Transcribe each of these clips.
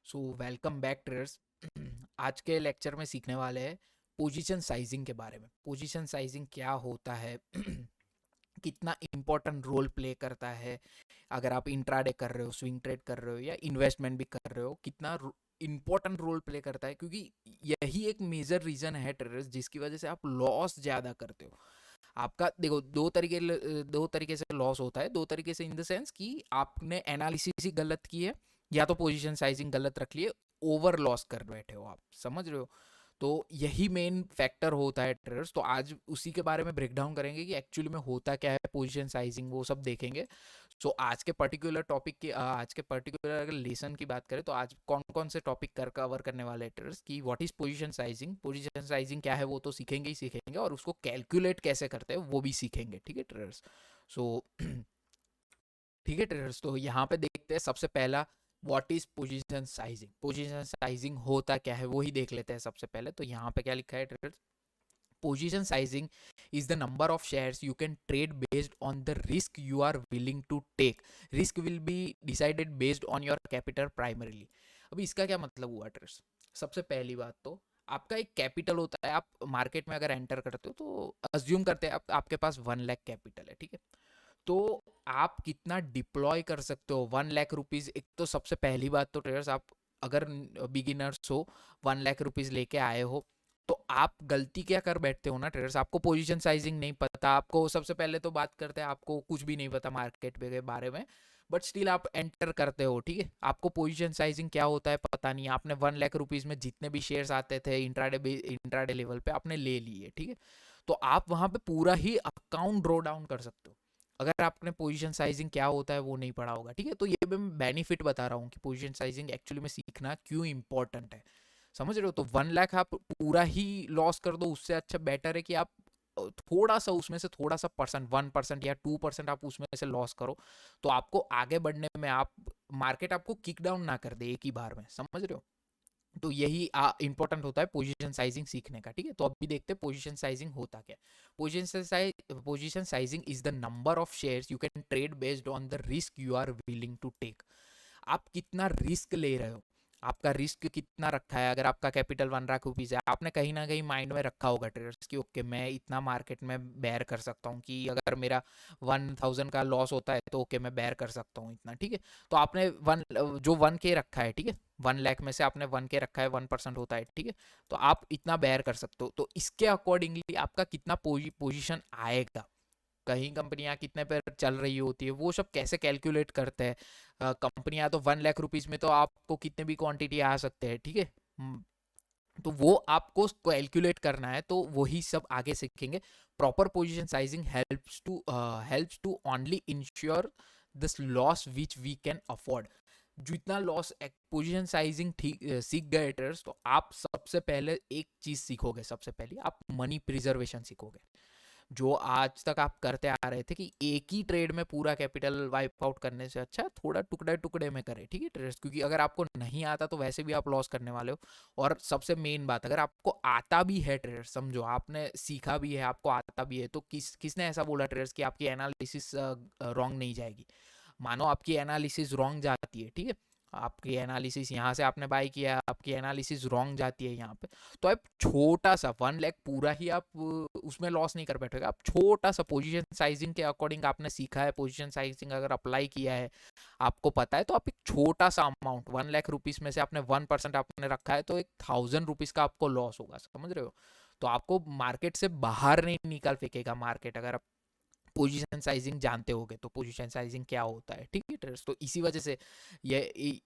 So welcome back traders. आज के lecture में सीखने वाले हैं पोजीशन साइजिंग के बारे में। पोजीशन साइजिंग क्या होता है, कितना इम्पोर्टेंट रोल प्ले करता है अगर आप इंट्राडे कर रहे हो, स्विंग ट्रेड कर रहे हो या इन्वेस्टमेंट भी कर रहे हो, कितना इम्पोर्टेंट रोल प्ले करता है, क्योंकि यही एक मेजर रीजन है ट्रेडर्स जिसकी वजह से आप लॉस ज़्यादा करते हो। आपका देखो दो तरीके से लॉस होता है। दो तरीके से इन द सेंस कि आपने एनालिसिस ही गलत की है या तो पोजीशन साइजिंग गलत रख लिए, ओवर लॉस कर बैठे हो आप, समझ रहे हो। तो यही मेन फैक्टर होता है ट्रेडर्स। तो आज उसी के बारे में ब्रेक डाउन करेंगे कि एक्चुअली में होता क्या है पोजीशन साइजिंग, वो सब देखेंगे। सो आज के पर्टिकुलर टॉपिक की आज के पर्टिकुलर अगर लेसन की बात करें तो आज कौन कौन से टॉपिक कवर करने वाले हैं ट्रेडर्स की व्हाट इज पोजीशन साइजिंग क्या है वो तो सीखेंगे ही सीखेंगे, और उसको कैलकुलेट कैसे करते हैं वो भी सीखेंगे, ठीक है ट्रेडर्स। सो ठीक है ट्रेडर्स, तो यहाँ पे देखते हैं सबसे पहला what is position sizing. Position sizing होता क्या है वो ही देख लेते हैं सबसे पहले। तो यहाँ पे क्या लिखा है traders, position sizing is the number of shares you can trade based on the risk you are willing to take. Risk will be decided based on your capital primarily. अभी इसका क्या मतलब हुआ ट्रेडर्स। सबसे पहली बात तो आपका एक कैपिटल होता है। आप मार्केट में अगर एंटर करते हो तो अज्यूम करते हैं आपके पास 1 लाख कैपिटल है, ठीक है। तो आप कितना डिप्लॉय कर सकते हो 1 लाख रुपीज। एक तो सबसे पहली बात तो ट्रेडर्स, आप अगर बिगिनर्स हो, 1 लाख रुपीज लेके आए हो, तो आप गलती क्या कर बैठते हो ना ट्रेडर्स, आपको पोजीशन साइजिंग नहीं पता। आपको सबसे पहले तो बात करते हैं, आपको कुछ भी नहीं पता मार्केट के बारे में, बट स्टिल आप एंटर करते हो, ठीक है। आपको पोजीशन साइजिंग क्या होता है पता नहीं, आपने 1 लाख रुपीज में जितने भी शेयर्स आते थे इंट्राडे लेवल पे आपने ले लिए, ठीक है। तो आप वहां पे पूरा ही अकाउंट ड्रॉ डाउन कर सकते हो अगर आपने पोजीशन साइजिंग क्या होता है वो नहीं पढ़ा होगा, ठीक है। तो ये मैं बेनिफिट बता रहा हूँ कि पोजीशन साइजिंग एक्चुअली में सीखना क्यों इंपॉर्टेंट है, समझ रहे हो। तो 1 लाख आप पूरा ही लॉस कर दो, उससे अच्छा बेटर है कि आप थोड़ा सा उसमें से थोड़ा सा परसेंट, 1% या 2% आप उसमें से लॉस करो, तो आपको आगे बढ़ने में आप मार्केट आपको किक डाउन ना कर दे एक ही बार में, समझ रहे हो। तो यही इंपॉर्टेंट होता है पोजीशन साइजिंग सीखने का, ठीक है। तो अभी देखते हैं पोजीशन साइजिंग होता क्या है। Position sizing is the number of shares you can trade based on the risk you are willing to take. आप कितना रिस्क ले रहे हो, आपका रिस्क कितना रखा है। अगर आपका कैपिटल 1 लाख रुपीज है, आपने कहीं ना कहीं माइंड में रखा होगा ट्रेडर्स कि ओके मैं इतना मार्केट में बेयर कर सकता हूँ, कि अगर मेरा 1,000 का लॉस होता है तो ओके मैं बेयर कर सकता हूँ इतना, ठीक है। तो आपने जो 1K रखा है, ठीक है, 1 लाख में से आपने 1K रखा है, 1% होता है, ठीक है। तो आप इतना बेयर कर सकते हो। तो इसके अकॉर्डिंगली आपका कितना पोजीशन आएगा, कहीं कंपनियां कितने पर चल रही होती है, वो सब कैसे कैलकुलेट करते हैं। कंपनियां तो 1 लाख रुपीज में तो आपको कितने भी क्वांटिटी आ सकते हैं, ठीक है। तो वो आपको कैलकुलेट करना है, तो वही सब आगे सीखेंगे। Proper position sizing helps to only ensure this loss which we can afford. जितना लॉस पोजीशन साइजिंग ठीक सीख गए ट्रेडर्स, तो आप सबसे पहले एक चीज सीखोगे, सबसे पहले आप मनी प्रिजर्वेशन सीखोगे। जो आज तक आप करते आ रहे थे कि एक ही ट्रेड में पूरा कैपिटल वाइप आउट करने से अच्छा थोड़ा टुकड़े टुकड़े में करें, ठीक है ट्रेड्स, क्योंकि अगर आपको नहीं आता तो वैसे भी आप लॉस करने वाले हो। और सबसे मेन बात, अगर आपको आता भी है ट्रेडर्स, समझो आपने सीखा भी है, आपको आता भी है, तो किसने ऐसा बोला ट्रेडर्स कि आपकी एनालिसिस रॉन्ग नहीं जाएगी। मानो आपकी एनालिसिस रॉन्ग जाती है, ठीक है, आपकी एनालिसिस यहाँ से आपने बाय किया, आपकी एनालिसिस रॉन्ग जाती है यहाँ पे, तो आप छोटा सा 1 लाख पूरा ही आप उसमें लॉस नहीं कर बैठेगा। आप छोटा सा पोजीशन साइजिंग के अकॉर्डिंग आपने सीखा है, पोजीशन साइजिंग अगर अप्लाई किया है, आपको पता है, तो आप एक छोटा सा अमाउंट 1 लाख रुपीज में से आपने 1% आपने रखा है, तो 1,000 रुपीज का आपको लॉस होगा, समझ रहे हो। तो आपको मार्केट से बाहर नहीं निकाल फेंकेगा मार्केट, अगर आप पोजीशन साइजिंग जानते होगे तो पोजीशन साइजिंग क्या होता है, ठीक है ट्रेडर्स। तो इसी वजह से ये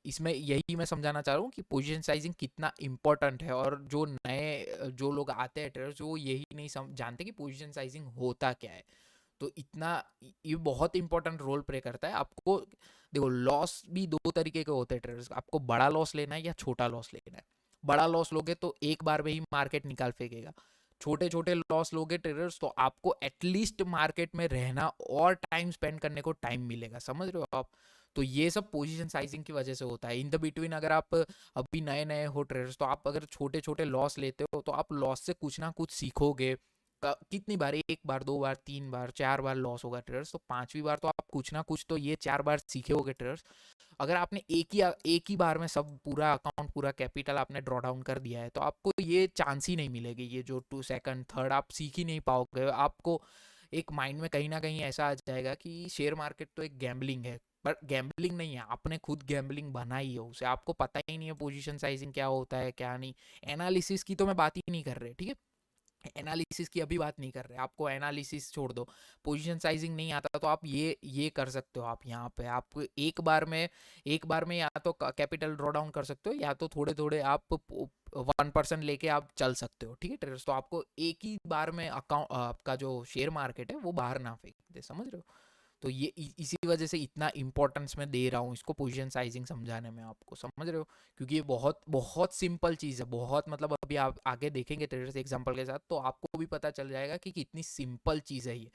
इसमें यही मैं समझाना चाह रहा हूँ कि पोजीशन साइजिंग कितना इंपॉर्टेंट है। और जो नए जो लोग आते हैं ट्रेडर्स, वो यही नहीं जानते कि पोजीशन साइजिंग होता क्या है। तो इतना ये बहुत इंपॉर्टेंट रोल प्ले करता है। आपको देखो लॉस भी दो तरीके के होते हैं ट्रेडर्स, आपको बड़ा लॉस लेना है या छोटा लॉस लेना है। बड़ा लॉस लोगे तो एक बार में ही मार्केट निकाल फेंकेगा। छोटे छोटे लॉस लोगे ट्रेडर्स तो आपको एटलीस्ट मार्केट में रहना और टाइम स्पेंड करने को टाइम मिलेगा, समझ रहे हो आप। तो ये सब पोजीशन साइजिंग की वजह से होता है। इन द बिटवीन अगर आप अभी नए नए हो ट्रेडर्स, तो आप अगर छोटे छोटे लॉस लेते हो तो आप लॉस से कुछ ना कुछ सीखोगे, कितनी बार, एक बार, दो बार, तीन बार, चार बार लॉस होगा ट्रेडर्स, तो पांचवी बार तो आप कुछ ना कुछ तो ये चार बार सीखे होगे ट्रेडर्स। अगर आपने एक ही बार में सब पूरा अकाउंट, पूरा कैपिटल आपने ड्रॉ डाउन कर दिया है, तो आपको ये चांस ही नहीं मिलेगी, ये जो टू सेकंड थर्ड आप सीख ही नहीं पाओगे। आपको एक माइंड में कहीं ना कहीं ऐसा आ जाएगा कि शेयर मार्केट तो एक गैम्बलिंग है, पर गैम्बलिंग नहीं है, आपने खुद गैम्बलिंग बनाई है उसे, आपको पता ही नहीं है पोजीशन साइजिंग क्या होता है क्या नहीं। एनालिसिस की तो मैं बात ही नहीं कर रही, ठीक है, एनालिसिस की अभी बात नहीं कर रहे, आपको एनालिसिस छोड़ दो, पोजीशन साइजिंग नहीं आता तो आप ये कर सकते हो। आप यहाँ पे आप एक बार में या तो कैपिटल ड्रॉ डाउन कर सकते हो, या तो थोड़े थोड़े आप 1% लेके आप चल सकते हो, ठीक है ट्रेडर्स। तो आपको एक ही बार में अकाउंट, आपका जो शेयर मार्केट है वो बाहर ना फेंक दे, समझ रहे हो। तो ये इसी वजह से इतना इंपॉर्टेंस मैं दे रहा हूँ इसको, पोजीशन साइजिंग समझाने में आपको, समझ रहे हो, क्योंकि ये बहुत बहुत सिंपल चीज़ है, बहुत, मतलब अभी आप आगे देखेंगे ट्रेडर्स एग्जांपल के साथ, तो आपको भी पता चल जाएगा कि कितनी सिंपल चीज़ है ये।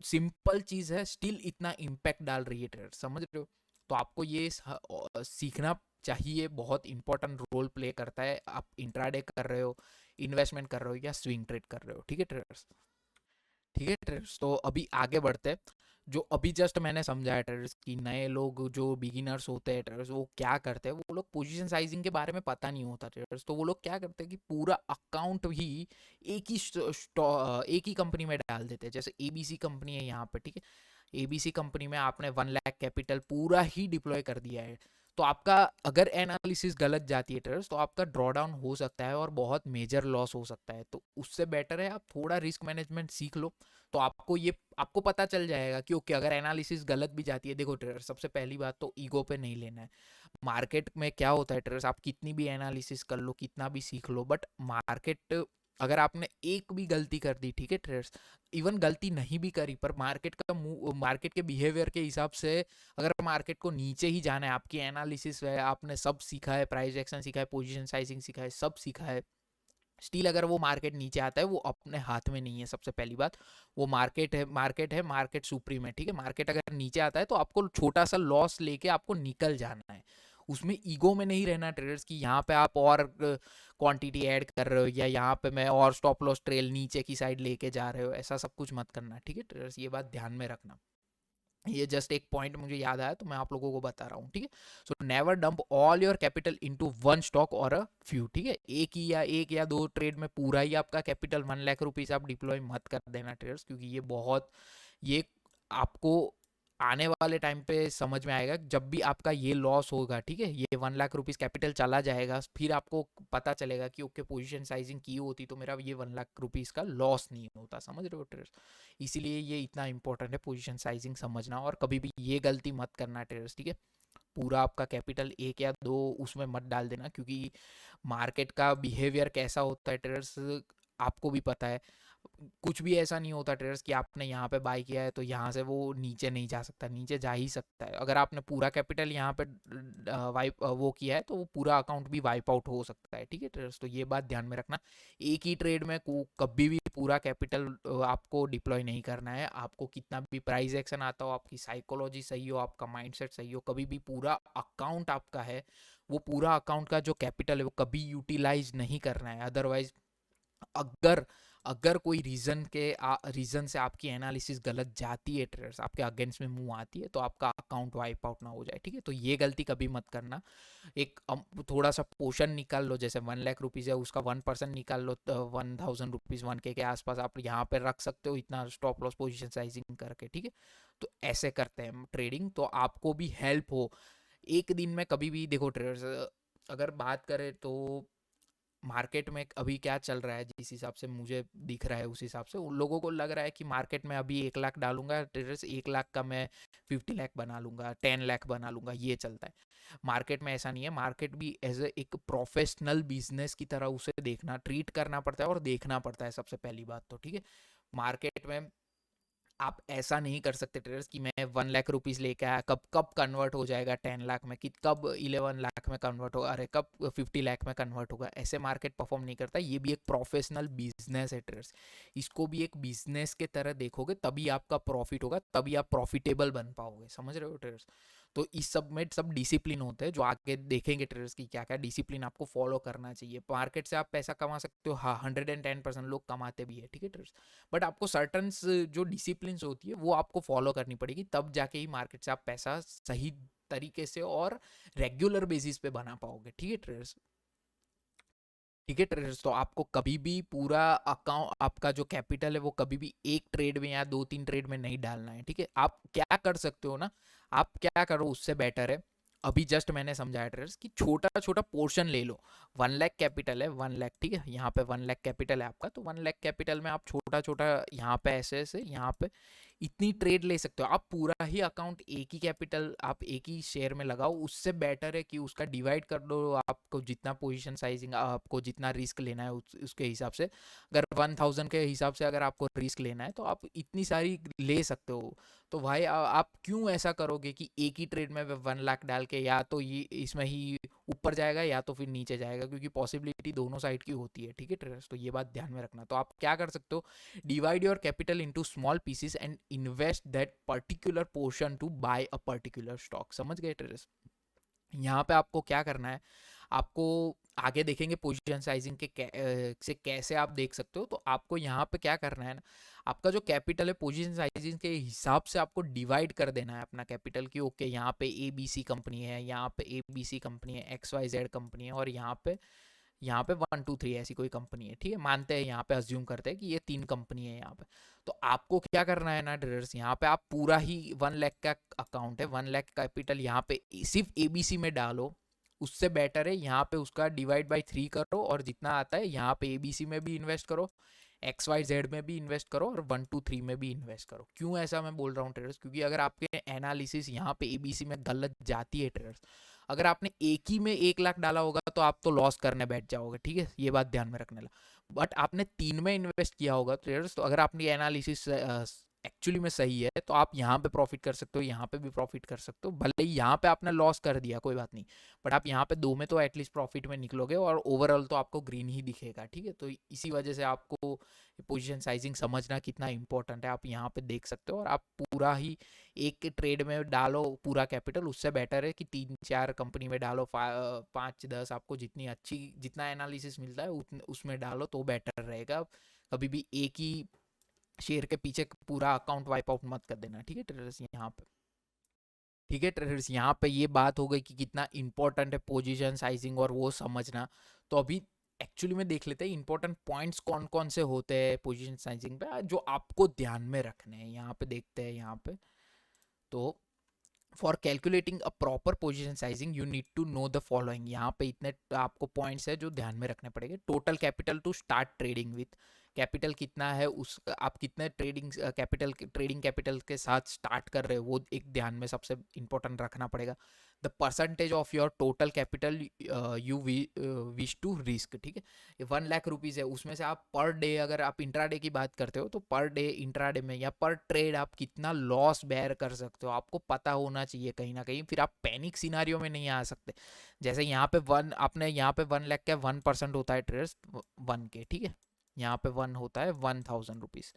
सिंपल चीज़ है, स्टिल इतना इम्पैक्ट डाल रही है ट्रेडर्स, समझ रहे हो। तो आपको ये सीखना चाहिए, बहुत इंपॉर्टेंट रोल प्ले करता है, आप इंट्राडे कर रहे हो, इन्वेस्टमेंट कर रहे हो या स्विंग ट्रेड कर रहे हो, ठीक है ट्रेडर्स। ठीक है ट्रेडर्स, तो अभी आगे बढ़ते हैं। जो अभी जस्ट मैंने समझाया ट्रेडर्स कि नए लोग जो बिगिनर्स होते हैं ट्रेडर्स, वो क्या करते हैं, वो लोग पोजीशन साइजिंग के बारे में पता नहीं होता ट्रेडर्स, तो वो लोग क्या करते हैं कि पूरा अकाउंट ही एक ही कंपनी में डाल देते हैं। जैसे एबीसी कंपनी है यहाँ पे, ठीक है, एबीसी कंपनी में आपने 1 लाख कैपिटल पूरा ही डिप्लॉय कर दिया है, तो आपका अगर एनालिसिस गलत जाती है ट्रेडर्स, तो आपका ड्रॉ डाउन हो सकता है और बहुत मेजर लॉस हो सकता है। तो उससे बेटर है आप थोड़ा रिस्क मैनेजमेंट सीख लो, तो आपको पता चल जाएगा कि ओके, अगर एनालिसिस गलत भी जाती है, देखो ट्रेडर, सबसे पहली बात तो ईगो पे नहीं लेना है। मार्केट में क्या होता है ट्रेडर्स, आप कितनी भी एनालिसिस कर लो, कितना भी सीख लो, बट मार्केट, अगर आपने एक भी गलती कर दी, ठीक है ट्रेडर्स, इवन गलती नहीं भी करी, पर मार्केट के बिहेवियर के हिसाब से अगर मार्केट को नीचे ही जाना है, आपकी एनालिसिस है, आपने सब सीखा है, प्राइस एक्शन सीखा है, पोजीशन साइजिंग सीखा है, सब सीखा है, स्टील अगर वो मार्केट नीचे आता है, वो अपने हाथ में नहीं है। सबसे पहली बात, वो मार्केट सुप्रीम है, ठीक है, मार्केट अगर नीचे आता है तो आपको छोटा सा लॉस लेके आपको निकल जाना है, उसमें ईगो में नहीं रहना ट्रेडर्स की यहाँ पे आप और क्वांटिटी ऐड कर रहे हो, या यहाँ पे मैं और स्टॉप लॉस ट्रेल नीचे की साइड लेके जा रहे हो, ऐसा सब कुछ मत करना, ठीक है ट्रेडर्स, ये बात ध्यान में रखना। ये जस्ट एक पॉइंट मुझे याद आया तो मैं आप लोगों को बता रहा हूँ, ठीक है। So never dump all your capital into one stock और अ फ्यू, ठीक है, एक या दो ट्रेड में पूरा ही आपका कैपिटल 1 लाख रुपीज आप डिप्लॉय मत कर देना ट्रेडर्स, क्योंकि ये आपको आने वाले टाइम पे समझ में आएगा, जब भी आपका ये लॉस होगा, ठीक है, ये 1 लाख रुपीज कैपिटल चला जाएगा, फिर आपको पता चलेगा कि ओके, पोजीशन साइजिंग की होती तो मेरा ये 1 लाख रुपीज का लॉस नहीं होता, समझ रहे हो ट्रेडर्स। इसीलिए ये इतना इंपॉर्टेंट है पोजीशन साइजिंग समझना, और कभी भी ये गलती मत करना ट्रेडर्स, ठीक है। पूरा आपका कैपिटल एक या दो उसमें मत डाल देना, क्योंकि मार्केट का बिहेवियर कैसा होता है ट्रेडर्स, आपको भी पता है। कुछ भी ऐसा नहीं होता ट्रेडर्स कि आपने यहाँ पे बाई किया है तो यहाँ से वो नीचे नहीं जा सकता, नीचे जा ही सकता है। अगर आपने पूरा कैपिटल यहाँ पे वाइप वो किया है तो वो पूरा अकाउंट भी वाइप आउट हो सकता है, ठीक है ट्रेडर्स, तो ये बात ध्यान में रखना। एक ही ट्रेड में कभी भी पूरा कैपिटल आपको डिप्लॉय नहीं करना है। आपको कितना भी प्राइस एक्शन आता हो, आपकी साइकोलॉजी सही हो, आपका माइंडसेट सही हो, कभी भी पूरा अकाउंट आपका है, वो पूरा अकाउंट का जो कैपिटल है वो कभी यूटिलाइज नहीं करना है। अदरवाइज अगर अगर कोई रीजन से आपकी एनालिसिस गलत जाती है ट्रेडर्स, आपके अगेंस्ट में मूव आती है, तो आपका अकाउंट वाइप आउट ना हो जाए, ठीक है। तो ये गलती कभी मत करना। एक थोड़ा सा पोर्शन निकाल लो, जैसे 1 लाख रुपीज है उसका 1% निकाल लो, 1000 रुपीज 1K के आसपास आप यहाँ पे रख सकते हो, इतना स्टॉप लॉस पोजिशन साइजिंग करके, ठीक है। तो ऐसे करते हैं ट्रेडिंग, तो आपको भी हेल्प हो। एक दिन में कभी भी देखो ट्रेडर्स, अगर बात करें तो मार्केट में अभी क्या चल रहा है, जिस हिसाब से मुझे दिख रहा है उस हिसाब से उन लोगों को लग रहा है कि मार्केट में अभी 1 लाख डालूंगा ट्रेडर्स, 1 लाख का मैं 50 लाख बना लूंगा, 10 लाख बना लूंगा, ये चलता है। मार्केट में ऐसा नहीं है, मार्केट भी एज एक प्रोफेशनल बिजनेस की तरह उसे देखना, ट्रीट करना पड़ता है और देखना पड़ता है, सबसे पहली बात तो, ठीक है। मार्केट में आप ऐसा नहीं कर सकते ट्रेडर्स कि मैं 1 लाख रुपीज लेके आया, कब कब कन्वर्ट हो जाएगा 10 लाख में, कि कब 11 लाख में कन्वर्ट होगा, अरे कब 50 लाख में कन्वर्ट होगा, ऐसे मार्केट परफॉर्म नहीं करता। ये भी एक प्रोफेशनल बिजनेस है ट्रेडर्स, इसको भी एक बिजनेस के तरह देखोगे तभी आपका प्रॉफिट होगा, तभी आप प्रॉफिटेबल बन पाओगे, समझ रहे हो ट्रेडर्स। तो इस सब में सब डिसिप्लिन होते हैं जो आगे देखेंगे ट्रेडर्स की क्या क्या डिसिप्लिन आपको फॉलो करना चाहिए। मार्केट से आप पैसा कमा सकते हो, हाँ 110% लोग कमाते भी है, ठीक है ट्रेडर्स, बट आपको सर्टन जो डिसिप्लिन होती है वो आपको फॉलो करनी पड़ेगी, तब जाके ही मार्केट से आप पैसा सही तरीके से और रेगुलर बेसिस पे बना पाओगे, ठीक है ट्रेडर्स। ठीक है ट्रेडर्स, तो आपको कभी भी पूरा अकाउंट, आपका जो कैपिटल है वो कभी भी एक ट्रेड में या 2-3 ट्रेड में नहीं डालना है, ठीक है। आप क्या कर सकते हो ना, आप क्या करो उससे बेटर है, अभी जस्ट मैंने समझाया ट्रेडर्स कि छोटा छोटा पोर्शन ले लो। 1 लाख कैपिटल है, 1 लाख, ठीक है, यहाँ पे 1 लाख कैपिटल है आपका, तो 1 लाख कैपिटल में आप छोटा छोटा यहाँ पे ऐसे ऐसे यहाँ पे इतनी ट्रेड ले सकते हो। आप पूरा ही अकाउंट एक ही कैपिटल आप एक ही शेयर में लगाओ, उससे बेटर है कि उसका डिवाइड कर दो, आपको जितना पोजीशन साइजिंग, आपको जितना रिस्क लेना है उसके हिसाब से। अगर 1000 के हिसाब से अगर आपको रिस्क लेना है तो आप इतनी सारी ले सकते हो। तो भाई आप क्यों ऐसा करोगे कि एक ही ट्रेड में 1 लाख डाल के या तो ये इसमें ही ऊपर जाएगा या तो फिर नीचे जाएगा, क्योंकि पॉसिबिलिटी दोनों साइड की होती है, ठीक है ट्रेडर्स, तो ये बात ध्यान में रखना। तो आप क्या कर सकते हो, divide your capital into small pieces and invest that particular portion to buy a particular stock। समझ गए ट्रेडर्स। यहाँ पे आपको क्या करना है, आपको आगे देखेंगे पोजीशन साइजिंग से कैसे आप देख सकते हो। तो आपको यहाँ पे क्या करना है ना, आपका जो कैपिटल है पोजीशन साइजिंग के हिसाब से आपको डिवाइड कर देना है अपना कैपिटल की। ओके, यहाँ पे ABC कंपनी है, यहाँ पे ABC कंपनी है, XYZ कंपनी है, और यहाँ पे 1 2 3 ऐसी कोई कंपनी है, ठीक है, मानते हैं यहाँ पे अज्यूम करते हैं कि ये 3 कंपनी है यहाँ पे। तो आपको क्या करना है ना ट्रेडर्स, यहाँ पे आप पूरा ही 1 लाख का अकाउंट है, 1 लाख कैपिटल यहाँ पे सिर्फ ABC में डालो, उससे बेटर है यहाँ पे उसका डिवाइड बाई 3 करो, और जितना आता है यहाँ पे ABC में भी इन्वेस्ट करो, XYZ में भी इन्वेस्ट करो, और 1 2 3 में भी इन्वेस्ट करो। क्यों ऐसा मैं बोल रहा हूँ ट्रेडर्स, क्योंकि अगर आपके एनालिसिस यहाँ पे ABC में गलत जाती है ट्रेडर्स, अगर आपने एक ही में 1 लाख डाला होगा तो आप तो लॉस करने बैठ जाओगे, ठीक है, ये बात ध्यान में रखने ला। बट आपने 3 में इन्वेस्ट किया होगा ट्रेडर्स, तो अगर आपकी एनालिसिस एक्चुअली में सही है तो आप यहाँ पे प्रॉफिट कर सकते हो, यहाँ पे भी प्रॉफिट कर सकते हो, भले ही यहाँ पे आपने लॉस कर दिया कोई बात नहीं, बट आप यहाँ पे 2 में तो एटलीस्ट प्रॉफिट में निकलोगे, और ओवरऑल तो आपको ग्रीन ही दिखेगा, ठीक है। तो इसी वजह से आपको पोजीशन साइजिंग समझना कितना इंपॉर्टेंट है आप यहाँ पे देख सकते हो। और आप पूरा ही एक ट्रेड में डालो पूरा कैपिटल, उससे बेटर है कि 3-4 कंपनी में डालो, 5-10, आपको जितनी अच्छी जितना एनालिसिस मिलता है उसमें डालो तो बेटर रहेगा। कभी भी एक ही शेयर के पीछे पूरा अकाउंट वाइप आउट मत कर देना, ठीक है ट्रेडर्स यहाँ पे। ठीक है ट्रेडर्स, यहाँ पे ये बात हो गई कि कितना इंपॉर्टेंट है पोजीशन साइजिंग और वो समझना। तो अभी एक्चुअली में देख लेते हैं इंपॉर्टेंट पॉइंट्स कौन कौन से होते हैं पोजीशन साइजिंग पे जो आपको ध्यान में रखने हैं। यहाँ पे देखते हैं यहाँ पे, तो for calculating a proper position sizing you need to know the following. यहाँ पे इतने आपको पॉइंट्स है जो ध्यान में रखने पड़ेंगे। Total capital to start trading with, capital कितना है उस आप कितने ट्रेडिंग कैपिटल के साथ स्टार्ट कर रहे हो वो एक ध्यान में सबसे इंपॉर्टेंट रखना पड़ेगा। The percentage of your total capital you wish to risk, ठीक है, ये 1 लाख रुपीज़ है, उसमें से आप पर डे, अगर आप इंट्राडे की बात करते हो तो पर डे इंट्राडे में या पर ट्रेड आप कितना लॉस बेयर कर सकते हो आपको पता होना चाहिए कहीं ना कहीं, फिर आप पैनिक सिनारियो में नहीं आ सकते। जैसे यहाँ पे आपने यहाँ पे 1 लाख का 1% होता है ट्रेड 1 के, ठीक है, यहाँ पे 1 होता है 1000 रुपीज़।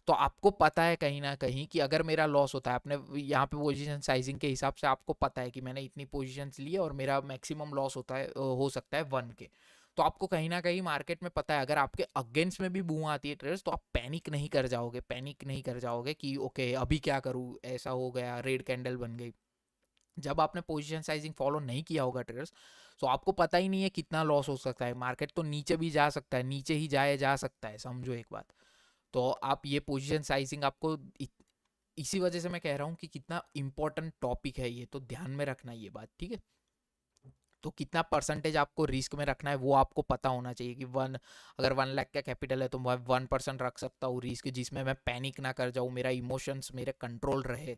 तो आपको पता है कहीं ना कहीं कि अगर मेरा लॉस होता है, आपने यहाँ पे पोजीशन साइजिंग के हिसाब से आपको पता है कि मैंने इतनी पोजीशंस ली है और मेरा मैक्सिमम लॉस होता है हो सकता है 1 के। तो आपको कहीं ना कहीं मार्केट में पता है, अगर आपके अगेंस्ट में भी बूम आती है ट्रेडर्स तो आप पैनिक नहीं कर जाओगे, पैनिक नहीं कर जाओगे कि ओके अभी क्या करूँ, ऐसा हो गया, रेड कैंडल बन गई। जब आपने पोजीशन साइजिंग फॉलो नहीं किया होगा ट्रेडर्स, तो आपको पता ही नहीं है कितना लॉस हो सकता है। मार्केट तो नीचे भी जा सकता है, नीचे ही जाए जा सकता है, समझो एक बात। तो आप ये पोजीशन साइजिंग आपको इसी वजह से मैं कह रहा हूँ कि कितना इंपॉर्टेंट टॉपिक है ये, तो ध्यान में रखना ये बात, ठीक है। तो कितना परसेंटेज आपको रिस्क में रखना है वो आपको पता होना चाहिए कि अगर 1 लाख का कैपिटल है तो मैं 1% रख सकता हूँ रिस्क, जिसमें मैं पैनिक ना कर जाऊँ, मेरा इमोशंस मेरे कंट्रोल रहे,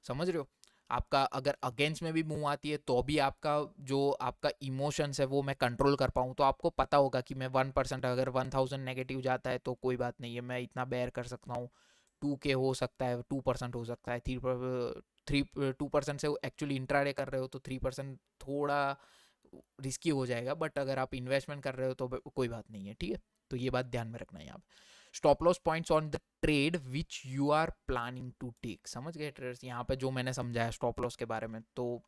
समझ रहे हो। आपका अगर अगेंस्ट में भी मूव आती है तो भी आपका जो आपका इमोशंस है वो मैं कंट्रोल कर पाऊँ, तो आपको पता होगा कि मैं 1%, अगर 1000 नेगेटिव जाता है तो कोई बात नहीं है, मैं इतना बेयर कर सकता हूँ। 2K हो सकता है, 2% हो सकता है, 2% से एक्चुअली इंट्राडे कर रहे हो तो 3% थोड़ा रिस्की हो जाएगा, बट अगर आप इन्वेस्टमेंट कर रहे हो तो कोई बात नहीं है, ठीक है। तो ये बात ध्यान में रखना है यहाँ पे। Stop loss points on the trade which you are planning to take. समझ गए ट्रेडर्स यहाँ पे जो मैंने समझाया स्टॉप लॉस के बारे में? तो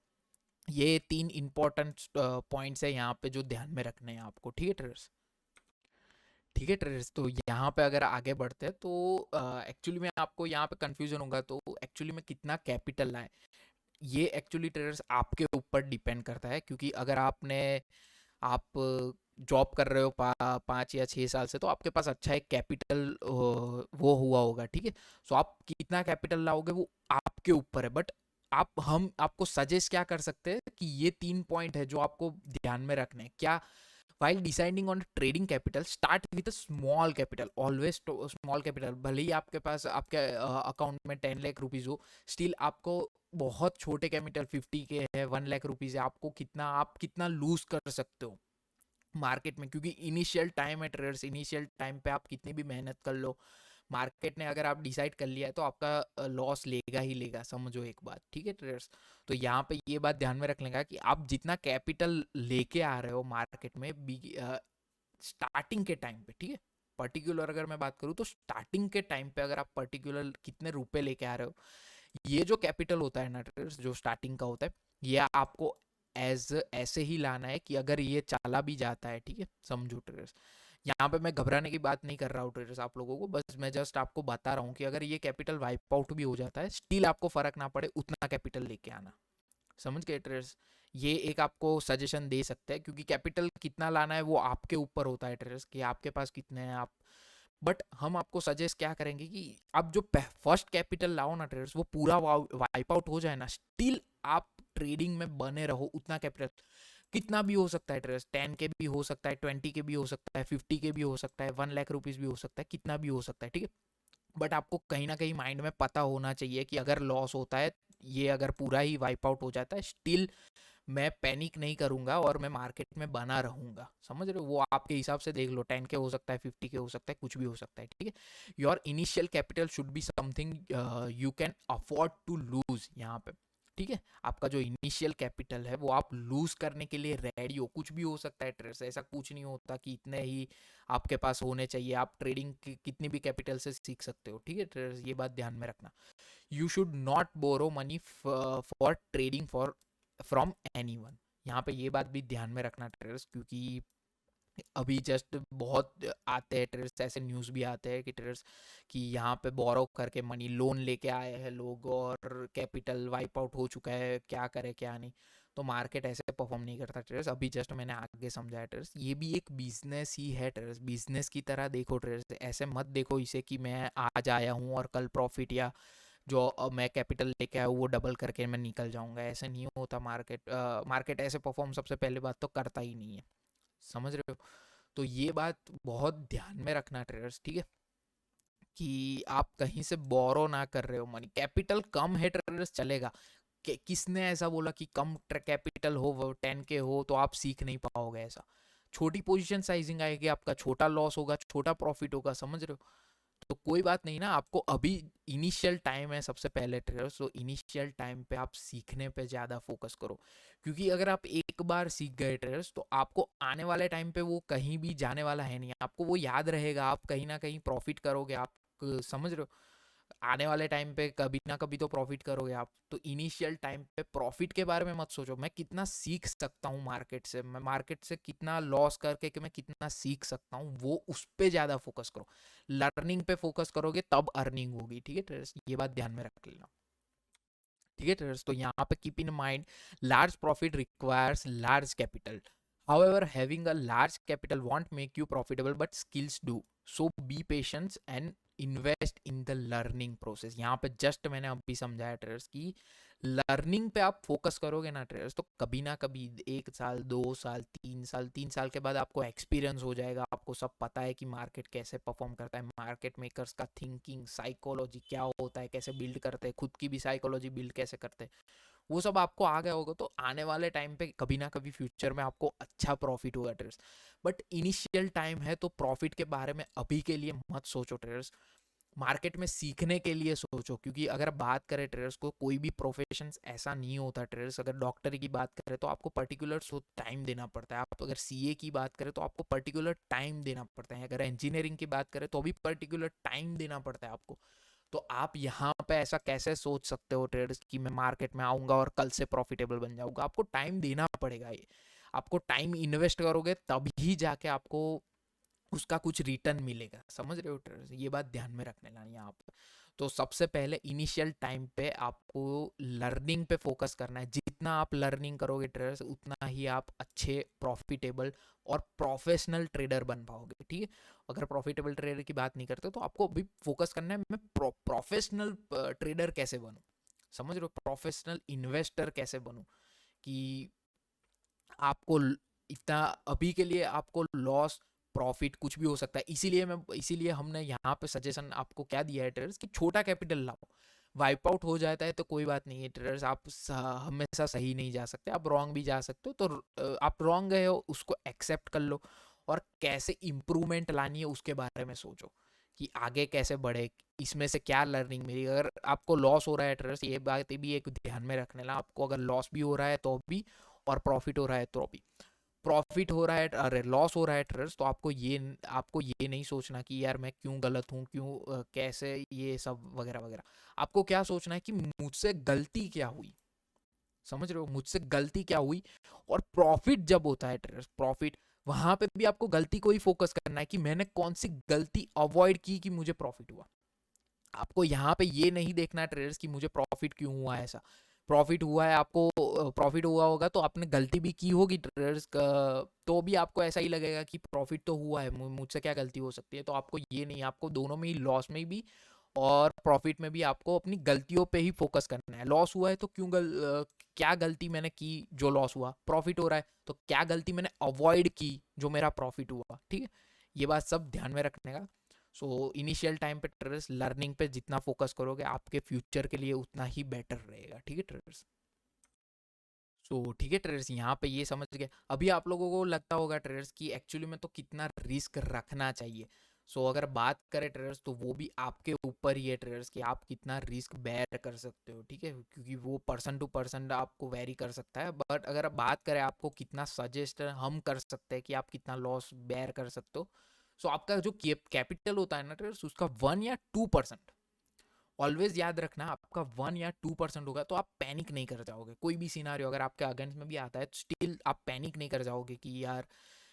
ये 3 इंपॉर्टेंट पॉइंट्स है यहाँ पे जो ध्यान में रखने हैं आपको, ठीक है ट्रेडर्स? ठीक है ट्रेडर्स, तो यहाँ पे अगर आगे बढ़ते हैं तो एक्चुअली में आपको यहाँ पे कंफ्यूजन होगा, तो एक्चुअली में कितना कैपिटल लाए ये एक्चुअली ट्रेडर्स आपके ऊपर डिपेंड करता है। क्योंकि अगर आप जॉब कर रहे हो 5 या 6 साल से, तो आपके पास अच्छा एक कैपिटल वो हुआ होगा, ठीक है? सो आप कितना कैपिटल लाओगे वो आपके ऊपर है। बट हम आपको सजेस्ट क्या कर सकते हैं कि ये 3 पॉइंट है जो आपको ध्यान में रखने हैं। क्या? while deciding on trading capital, start with a small capital, always small capital। भले ही आपके पास आपके अकाउंट में 10 लाख रुपीज हो, स्टिल आपको बहुत छोटे कैपिटल 50 के है, 1 लाख रुपीज है, आप कितना लूज कर सकते हो मार्केट में। क्योंकि इनिशियल टाइम है ट्रेडर्स, इनिशियल टाइम पे आप कितनी भी मेहनत कर लो, मार्केट ने अगर आप डिसाइड कर लिया है तो आपका लॉस लेगा ही लेगा, समझो एक बात, ठीक है ट्रेडर्स? तो यहाँ पे ये बात ध्यान में रखने का कि आप जितना कैपिटल लेके आ रहे हो मार्केट में स्टार्टिंग के टाइम पे, ठीक है? पर्टिकुलर अगर मैं बात करूँ तो स्टार्टिंग के टाइम पे अगर आप पर्टिकुलर कितने रुपए लेके आ रहे हो, ये जो कैपिटल होता है ना ट्रेडर्स, जो स्टार्टिंग का होता है, ये आपको एज ऐसे ही लाना है कि अगर ये चला भी जाता है, ठीक है, समझो ट्रेडर्स। यहाँ पे मैं घबराने की बात नहीं कर रहा हूँ ट्रेडर्स आप लोगों को, बस मैं जस्ट आपको बता रहा हूँ कि अगर ये कैपिटल वाइप आउट भी हो जाता है, स्टिल आपको फर्क ना पड़े, उतना कैपिटल लेके आना। समझ गए ट्रेडर्स? ये एक आपको सजेशन दे सकते हैं, क्योंकि कैपिटल कितना लाना है वो आपके ऊपर होता है ट्रेडर्स, कि आपके पास कितने हैं आप। बट हम आपको सजेस्ट क्या करेंगे कि आप जो फर्स्ट कैपिटल लाओ ना ट्रेडर्स, वो पूरा वाइप आउट हो जाए ना, स्टिल आप ट्रेडिंग में बने रहो। उतना कैपिटल कितना भी हो सकता है ट्रेडर्स, 10 के भी हो सकता है, 20 के भी हो सकता है, 50 के भी हो सकता है, 1 लाख रुपीज भी हो सकता है, कितना भी हो सकता है, ठीक है? बट आपको कहीं ना कहीं माइंड में पता होना चाहिए कि अगर लॉस होता है, ये अगर पूरा ही वाइप आउट हो जाता है, स्टिल मैं पैनिक नहीं करूंगा और मैं मार्केट में बना रहूंगा। समझ रहे हो? वो आपके हिसाब से देख लो, 10 के हो सकता है, 50 के हो सकता है, कुछ भी हो सकता है, ठीक है? Your initial capital should be something you can afford to lose यहाँ पे, ठीक है? आपका जो इनिशियल कैपिटल है वो आप लूज करने के लिए रेडी हो। कुछ भी हो सकता है ट्रेडर्स, ऐसा कुछ नहीं होता कि इतने ही आपके पास होने चाहिए। आप ट्रेडिंग कितनी भी कैपिटल से सीख सकते हो, ठीक है ट्रेडर्स? ये बात ध्यान में रखना। You should not borrow money for trading for from anyone. यहाँ पे ये बात भी ध्यान में रखना ट्रेडर्स, क्योंकि अभी जस्ट बहुत आते हैं ट्रेडर्स, ऐसे न्यूज़ भी आते हैं कि ट्रेडर्स कि यहाँ पे बोरो करके मनी लोन लेके आए हैं लोग और कैपिटल वाइप आउट हो चुका है, क्या करे क्या नहीं। तो मार्केट ऐसे परफॉर्म नहीं करता ट्रेडर्स। अभी जस्ट मैंने आगे समझाया ट्रेडर्स, ये भी एक बिजनेस ही है ट्रेडर्स, बिजनेस की तरह देखो ट्रेडर्स। ऐसे मत देखो इसे कि मैं आज आया हूँ और कल प्रॉफिट या जो मैं कैपिटल लेके आया हूँ वो डबल करके मैं निकल जाऊंगा। ऐसे नहीं होता मार्केट। मार्केट ऐसे परफॉर्म सबसे पहले बात तो करता ही नहीं है। समझ रहे हो? तो ये बात बहुत ध्यान में रखना ट्रेडर्स, ठीक है? कि आप कहीं से बोरो ना कर रहे हो मनी। कैपिटल कम है ट्रेडर्स चलेगा। किसने ऐसा बोला कि कम कैपिटल हो, वो 10 के हो तो आप सीख नहीं पाओगे? ऐसा छोटी पोजीशन साइजिंग आएगी, आपका छोटा लॉस होगा, छोटा प्रॉफिट होगा। समझ रहे हो? तो कोई बात नहीं ना, आपको अभी इनिशियल टाइम है सबसे पहले ट्रेडर्स, तो इनिशियल टाइम पे आप सीखने पे ज़्यादा फोकस करो। क्योंकि अगर आप एक बार सीख गए ट्रेडर्स, तो आपको आने वाले टाइम पे वो कहीं भी जाने वाला है नहीं, आपको वो याद रहेगा, आप कहीं ना कहीं प्रॉफिट करोगे आप। समझ रहे हो? आने वाले टाइम पे कभी ना कभी तो प्रॉफिट करोगे आप। तो इनिशियल टाइम पे प्रॉफिट के बारे में मत सोचो, मैं कितना सीख सकता हूँ मार्केट से, मैं मार्केट से कितना लॉस करके कि मैं कितना सीख सकता हूँ, वो उस पे ज़्यादा फोकस करो। लर्निंग पे फोकस करोगे तब अर्निंग होगी, ठीक है ट्रेडर्स? ये बात ध्यान में रख लेना, ठीक है ट्रेडर्स? तो यहाँ पे keep in mind, large profit requires large capital. However, having a large capital won't make you profitable, but skills do. So be patient and invest in the learning process. यहाँ पे जस्ट मैंने अभी समझाया traders की learning पे आप focus करोगे ना ट्रेडर्स, तो कभी ना कभी 1 साल 2 साल 3 साल 3 साल के बाद आपको एक्सपीरियंस हो जाएगा, आपको सब पता है कि मार्केट कैसे परफॉर्म करता है, मार्केट मेकर्स का थिंकिंग साइकोलॉजी क्या होता है, कैसे बिल्ड करते हैं, खुद की भी साइकोलॉजी बिल्ड कैसे करते हैं, वो सब आपको आ गया होगा। तो आने वाले टाइम पे कभी ना कभी फ्यूचर में आपको अच्छा प्रॉफिट होगा ट्रेडर्स। बट इनिशियल टाइम है तो प्रॉफिट के बारे में अभी के लिए मत सोचो ट्रेडर्स। मार्केट में सीखने के लिए सोचो, क्योंकि अगर बात करें ट्रेडर्स को, कोई भी प्रोफेशन ऐसा नहीं होता ट्रेडर्स। अगर डॉक्टर की बात करें तो आपको पर्टिकुलर टाइम देना पड़ता है, आप अगर सीए की बात करें तो आपको पर्टिकुलर टाइम देना पड़ता है, अगर इंजीनियरिंग की बात करें तो भी पर्टिकुलर टाइम देना पड़ता है आपको। तो आप यहाँ पे ऐसा कैसे सोच सकते हो ट्रेडर्स कि मैं मार्केट में आऊँगा और कल से प्रॉफिटेबल बन जाऊँगा? आपको टाइम देना पड़ेगा, ये आपको टाइम इन्वेस्ट करोगे तभी जाके आपको उसका कुछ रिटर्न मिलेगा। समझ रहे हो ट्रेडर्स? ये बात ध्यान में रखने लानी है आप। तो सबसे पहले इनिशियल टाइम पे आपको लर्निंग पे फोकस करना है। जितना आप लर्निंग करोगे ट्रेडर्स, उतना ही आप अच्छे प्रॉफिटेबल और प्रोफेशनल ट्रेडर बन पाओगे। ठीक है, अगर प्रॉफिटेबल ट्रेडर की बात नहीं करते तो आपको अभी फोकस करना है मैं प्रोफेशनल ट्रेडर कैसे बनूं। समझ रहे हो? प्रोफेशनल इन्वेस्टर कैसे बनूं, कि आपको इतना अभी के लिए आपको लॉस प्रॉफिट कुछ भी हो सकता है। इसीलिए हमने यहाँ पे सजेशन आपको क्या दिया है ट्रेडर्स, कि छोटा कैपिटल लाओ। वाइप आउट हो जाता है तो कोई बात नहीं है ट्रेडर्स, आप हमेशा सही नहीं जा सकते, आप रॉन्ग भी जा सकते हो। तो आप रॉन्ग गए हो उसको एक्सेप्ट कर लो, और कैसे इम्प्रूवमेंट लानी है उसके बारे में सोचो कि आगे कैसे बढ़े, इसमें से क्या लर्निंग मिली। अगर आपको लॉस हो रहा है ट्रेडर्स, ये बात भी एक ध्यान में रखने ला, आपको अगर लॉस भी हो रहा है तो भी, और प्रॉफिट हो रहा है तो भी। प्रॉफिट हो रहा है, अरे लॉस हो रहा है ट्रेडर्स, तो आपको ये नहीं सोचना कि यार मैं क्यों गलत हूँ, क्यों कैसे ये सब वगैरह वगैरह। आपको क्या सोचना है कि मुझसे गलती क्या हुई। समझ रहे हो? मुझसे गलती क्या हुई। और प्रॉफिट जब होता है ट्रेडर्स, प्रॉफिट, वहां पे भी आपको गलती को ही फोकस करना है कि मैंने कौन सी गलती अवॉइड की कि मुझे प्रॉफिट हुआ। आपको यहाँ पे ये नहीं देखना है ट्रेडर्स कि मुझे प्रॉफिट क्यों हुआ है। ऐसा प्रॉफिट हुआ है, आपको प्रॉफिट हुआ होगा तो आपने गलती भी की होगी ट्रेडर्स का, तो भी आपको ऐसा ही लगेगा कि प्रॉफिट तो हुआ है, मुझसे क्या गलती हो सकती है। तो आपको ये नहीं, आपको दोनों में ही, लॉस में भी और प्रॉफिट में भी आपको अपनी गलतियों पे ही फोकस करना है। लॉस हुआ है तो क्या गलती मैंने की जो लॉस हुआ। प्रॉफिट हो रहा है तो क्या गलती मैंने अवॉइड की जो मेरा प्रॉफिट हुआ। ठीक है, ये बात सब ध्यान में रखने का। सो इनिशियल टाइम पे ट्रेडर्स लर्निंग पे जितना फोकस करोगे आपके फ्यूचर के लिए उतना ही बेटर रहेगा। ठीक है ट्रेडर्स? सो ठीक है ट्रेडर्स, यहाँ पे ये समझ गए। अभी आप लोगों को लगता होगा ट्रेडर्स कि एक्चुअली में तो कितना रिस्क रखना चाहिए। अगर बात करें ट्रेडर्स, तो वो भी आपके ऊपर ही है ट्रेडर्स कि आप कितना रिस्क बेयर कर सकते हो। ठीक है, क्योंकि वो पर्सन टू पर्सन आपको वेरी कर सकता है। बट अगर बात करें आपको कितना सजेस्ट हम कर सकते हैं कि आप कितना लॉस बेयर कर सकते हो, आपका जो कैपिटल होता है ना ट्रेडर्स, उसका 1 या 2%, ऑलवेज याद रखना, आपका 1 या 2% होगा तो आप पैनिक नहीं कर जाओगे। कोई भी सिनारियो अगर आपके अगेंस्ट में भी आता है, स्टिल आप पैनिक नहीं कर जाओगे कि यार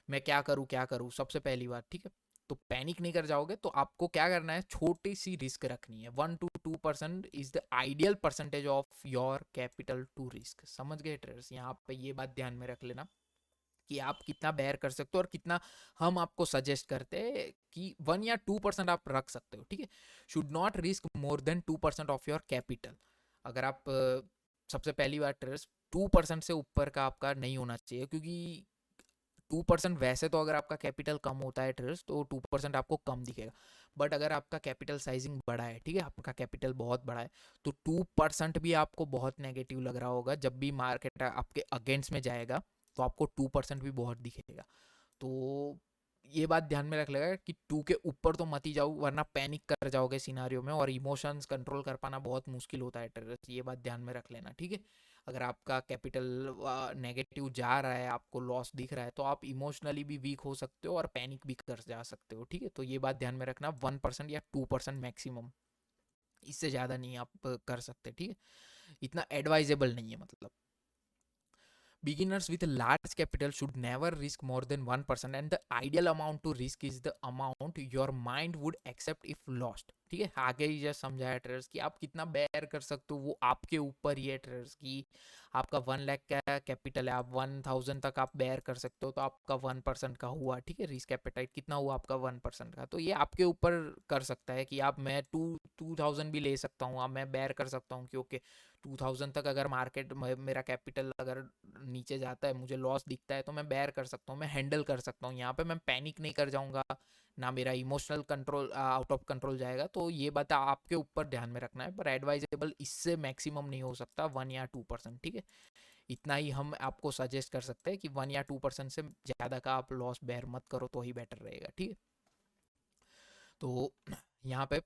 मैं क्या करूँ क्या करूँ, सबसे पहली बात। ठीक है, तो पैनिक नहीं कर जाओगे। तो आपको क्या करना है, छोटी सी रिस्क रखनी है। 1 to 2% is the ideal percentage of your capital to risk. समझ गए ट्रेडर्स? यहाँ पे ये बात ध्यान में रख लेना कि आप कितना बेयर कर सकते हो, और कितना हम आपको सजेस्ट करते हैं कि 1 या 2% आप रख सकते हो। ठीक है, should not risk more then 2% of your capital. अगर आप सबसे पहली बार ट्रेस 2% से ऊपर का आपका नहीं होना चाहिए, क्योंकि 2% वैसे तो अगर आपका कैपिटल कम होता है ट्रेस, तो 2% आपको कम दिखेगा। बट अगर आपका कैपिटल साइजिंग बड़ा है, ठीक है, आपका कैपिटल बहुत बड़ा है, तो 2% भी आपको बहुत नेगेटिव लग रहा होगा। जब भी मार्केट आपके अगेंस्ट में जाएगा तो आपको 2% भी बहुत दिखेगा। तो ये बात ध्यान में रख लेगा कि 2 के ऊपर तो मत ही जाओ, वरना पैनिक कर जाओगे सिनारियो में, और इमोशंस कंट्रोल कर पाना बहुत मुश्किल होता है टेररिस्ट। ये बात ध्यान में रख लेना। ठीक है, अगर आपका कैपिटल नेगेटिव जा रहा है, आपको लॉस दिख रहा है, तो आप इमोशनली भी वीक हो सकते हो और पैनिक भी कर जा सकते हो। ठीक है, तो ये बात ध्यान में रखना, 1% या 2% मैक्सिमम, इससे ज़्यादा नहीं आप कर सकते। ठीक है, इतना एडवाइजेबल नहीं है। मतलब beginners with a large capital should never risk more than 1%, and the ideal amount to risk is the amount your mind would accept if lost. ठीक है, आगे ही जस्ट समझाया ट्रेडर्स कि आप कितना बेयर कर सकते हो, वो आपके ऊपर ही है ट्रेडर्स। की आपका 1 लाख का कैपिटल है, आप 1000 तक आप बेयर कर सकते हो, तो आपका 1% का हुआ। ठीक है, रिस्क एपेटाइट कितना हुआ आपका 1% का, तो ये आपके ऊपर कर सकता है कि आप, मैं 2000 भी ले सकता हूँ, आप मैं बेयर कर सकता हूँ कि ओके 2000 तक अगर मार्केट मेरा कैपिटल अगर नीचे जाता है, मुझे लॉस दिखता है, तो मैं बेयर कर सकता हूँ, मैं हैंडल कर सकता हूँ। यहाँ पे मैं पैनिक नहीं कर जाऊँगा, ना मेरा emotional control out of control जाएगा। तो ये बात आपके ऊपर ध्यान में रखना है, पर एडवाइजेबल इससे मैक्सिमम नहीं हो सकता 1 या 2%। ठीक है, इतना ही हम आपको सजेस्ट कर सकते हैं कि 1 या 2% से ज़्यादा का आप लॉस बेयर मत करो, तो ही बेटर रहेगा। ठीक है, तो यहाँ पे